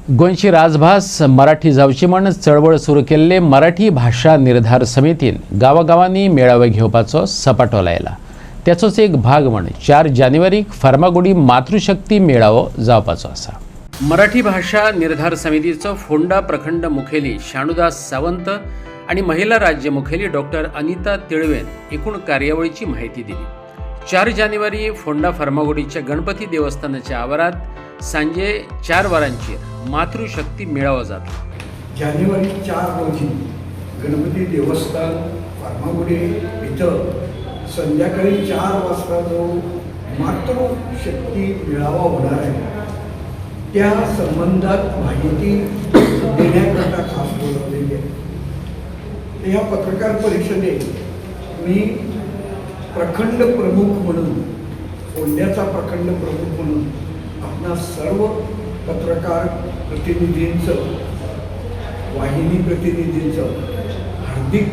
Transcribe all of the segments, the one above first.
गोंयची राजभास मराठी जावची म्हण चळवळ सुरू केल्ले मराठी भाषा निर्धार समितीन गांवागांवांनी मेळावे घेवपाचो सपाटो लायला। त्याचोच एक भाग म्हण 4 जानेवारीक फार्मागुडी मातृशक्ती मेळावो जावपाचो आसा। मराठी भाषा निर्धार समितीचो फोंडा प्रखंड मुखेली शाणुदास सावंत आणि महिला राज्य मुखेली डॉक्टर अनिता तिळवेन एकूण कार्यावळीची माहिती दिली। 4 जानेवारी फोंडा फार्मागुडीच्या गणपती देवस्थानाच्या आवारात सांजे 4 वरांचेर मातृशक्ती मेळावा जातलो। जानेवारी 4 रोजी गणपती देवस्थान फार्मागुडी इथं संध्याकाळी 4 वाजता जो मातृशक्ती मेळावा होणार आहे त्या संबंधात माहिती देण्याकरता खास बोलवलेली आहे। या पत्रकार परिषदेत मी प्रखंड प्रमुख म्हणून फोंड्याचा प्रखंड प्रमुख म्हणून आपणा सर्व पत्रकार प्रतिनिधींचं वाहिनी प्रतिनिधींचं हार्दिक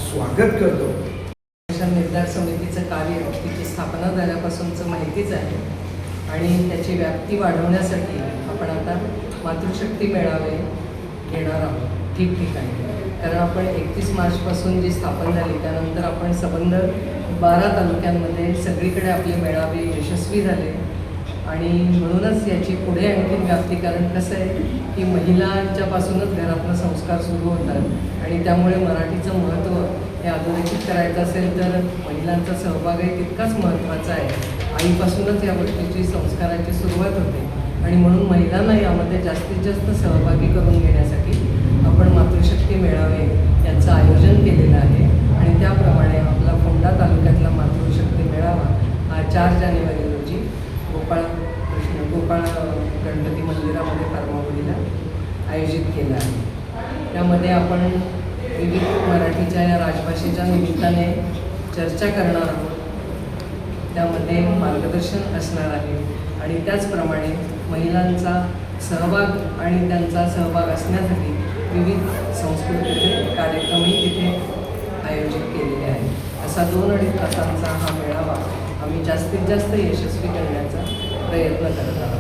स्वागत करतो। निर्धार समितीचं कार्य तिची स्थापना झाल्यापासूनचं माहितीच आहे आणि त्याची व्याप्ती वाढवण्यासाठी आपण आता मातृशक्ती मेळावे घेणार आहोत ठिकठिकाणी। कारण आपण 31 मार्चपासून जी स्थापन झाली त्यानंतर आपण संबंध 12 तालुक्यांमध्ये सगळीकडे आपले मेळावे यशस्वी झाले आणि म्हणूनच याची पुढे आणखी व्याप्ती। कारण कसं आहे की महिलांच्यापासूनच घरातनं संस्कार सुरू होतात आणि त्यामुळे मराठीचं महत्त्व हे अधोरेखित करायचं असेल तर महिलांचा सहभागही तितकाच महत्त्वाचा आहे। आईपासूनच या गोष्टीची संस्काराची सुरुवात होते आणि म्हणून महिलांना यामध्ये जास्तीत जास्त सहभागी करून घेण्यासाठी आपण मातृशक्ती मेळावे यांचं आयोजन केलेलं आहे आणि त्याप्रमाणे आपला फोंडा तालुक्यातला मातृशक्ती मेळावा हा 4 जानेवारी रोजी गोपाळ गणपती मंदिरामध्ये फार्मागुडीला आयोजित केला आहे। त्यामध्ये आपण विविध मराठीच्या या राजभाषेच्या निमित्ताने चर्चा करणार आहोत, त्यामध्ये मार्गदर्शन असणार आहे आणि त्याचप्रमाणे महिलांचा सहभाग आणि त्यांचा सहभाग असण्यासाठी विविध संस्कृतीचे कार्यक्रमही तिथे आयोजित केलेले आहेत। असा 2-2.5 तासांचा हा मेळावा आम्ही जास्तीत जास्त यशस्वी करण्याचा प्रयत्न करत आहोत।